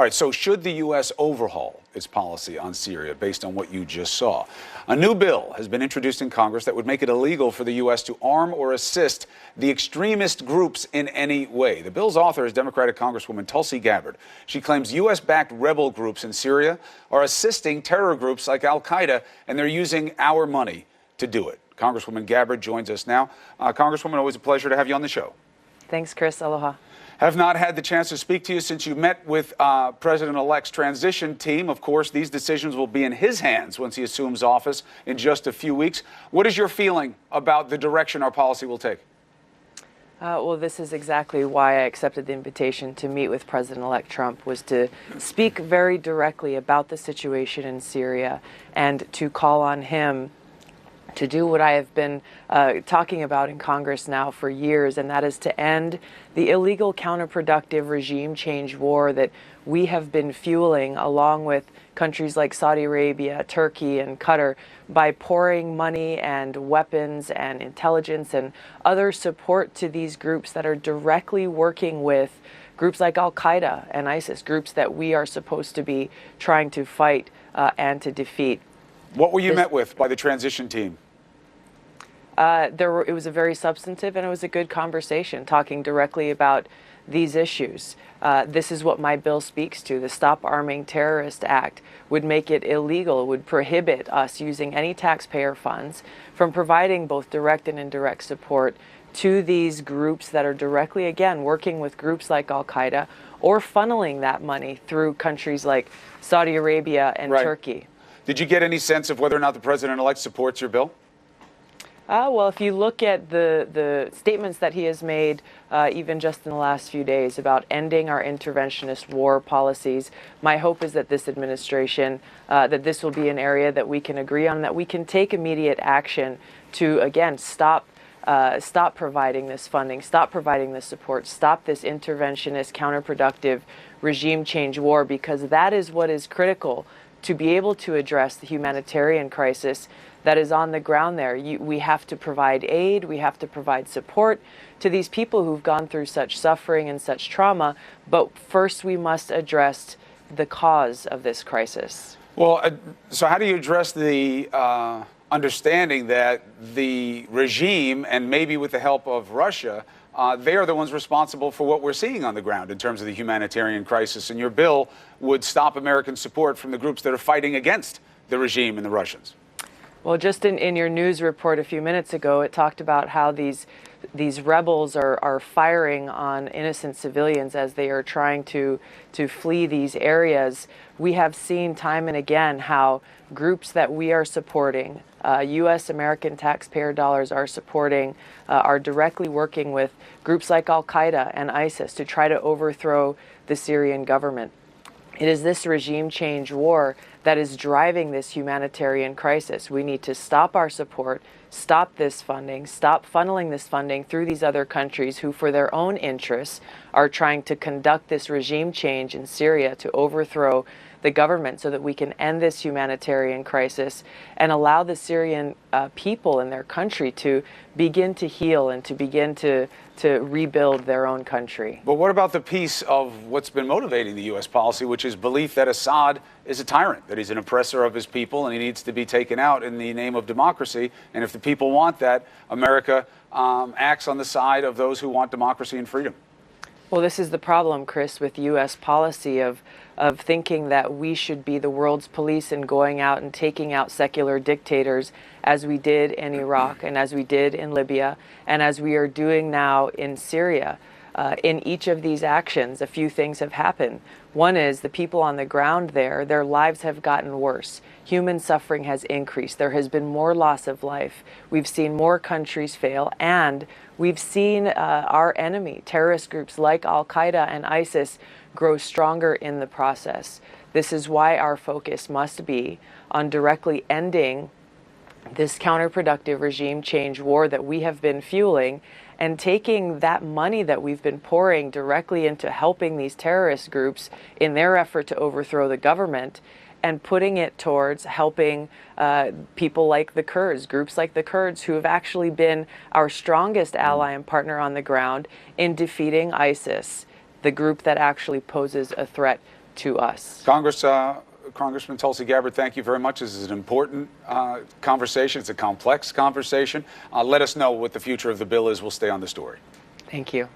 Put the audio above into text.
All right, so should the U.S. overhaul its policy on Syria based on what you just saw? A new bill has been introduced in Congress that would make it illegal for the U.S. to arm or assist the extremist groups in any way. The bill's author is Democratic Congresswoman Tulsi Gabbard. She claims U.S.-backed rebel groups in Syria are assisting terror groups like al-Qaeda, and they're using our money to do it. Congresswoman Gabbard joins us now. Congresswoman, always a pleasure to have you on the show. Thanks, Chris. Aloha. Have not had the chance to speak to you since you met with President-elect's transition team. Of course, these decisions will be in his hands once he assumes office in just a few weeks. What is your feeling about the direction our policy will take? Well, this is exactly why I accepted the invitation to meet with President-elect Trump, was to speak very directly about the situation in Syria and to call on him to do what I have been talking about in Congress now for years, and that is to end the illegal, counterproductive regime change war that we have been fueling along with countries like Saudi Arabia, Turkey, and Qatar by pouring money and weapons and intelligence and other support to these groups that are directly working with groups like al-Qaeda and ISIS, groups that we are supposed to be trying to fight and to defeat. What were you met with by the transition team? It was a very substantive and it was a good conversation, talking directly about these issues. This is what my bill speaks to. The Stop Arming Terrorists Act would make it illegal, would prohibit us using any taxpayer funds from providing both direct and indirect support to these groups that are directly, again, working with groups like al-Qaeda or funneling that money through countries like Saudi Arabia and Turkey. Did you get any sense of whether or not the president-elect supports your bill? Well, if you look at the statements that he has made, even just in the last few days, about ending our interventionist war policies, my hope is that this administration, that this will be an area that we can agree on, that we can take immediate action to, again, stop providing this funding, stop providing this support, stop this interventionist, counterproductive regime change war, because that is what is critical to be able to address the humanitarian crisis that is on the ground there. We have to provide aid, we have to provide support to these people who've gone through such suffering and such trauma, but first we must address the cause of this crisis. Well, so how do you address the understanding that the regime, and maybe with the help of Russia, they are the ones responsible for what we're seeing on the ground in terms of the humanitarian crisis, and your bill would stop American support from the groups that are fighting against the regime and the Russians? Well, just in your news report a few minutes ago, it talked about how these rebels are firing on innocent civilians as they are trying to flee these areas. We have seen time and again how groups that we are supporting, U.S. American taxpayer dollars are supporting, are directly working with groups like al-Qaeda and ISIS to try to overthrow the Syrian government. It is this regime change war that is driving this humanitarian crisis. We need to stop our support, stop this funding, stop funneling this funding through these other countries who, for their own interests, are trying to conduct this regime change in Syria to overthrow the government so that we can end this humanitarian crisis and allow the Syrian people in their country to begin to heal and to begin to rebuild their own country. But what about the piece of what's been motivating the U.S. policy, which is belief that Assad is a tyrant, that he's an oppressor of his people and he needs to be taken out in the name of democracy? And if the people want that, America acts on the side of those who want democracy and freedom. Well, this is the problem, Chris, with U.S. policy of thinking that we should be the world's police and going out and taking out secular dictators, as we did in Iraq and as we did in Libya and as we are doing now in Syria. In each of these actions, a few things have happened. One is the people on the ground there, their lives have gotten worse. Human suffering has increased. There has been more loss of life. We've seen more countries fail, and we've seen our enemy, terrorist groups like al-Qaeda and ISIS, grow stronger in the process. This is why our focus must be on directly ending this counterproductive regime change war that we have been fueling, and taking that money that we've been pouring directly into helping these terrorist groups in their effort to overthrow the government and putting it towards helping people like the Kurds, groups like the Kurds, who have actually been our strongest ally and partner on the ground in defeating ISIS, the group that actually poses a threat to us. Congressman Tulsi Gabbard, thank you very much. This is an important conversation. It's a complex conversation. Let us know what the future of the bill is. We'll stay on the story. Thank you.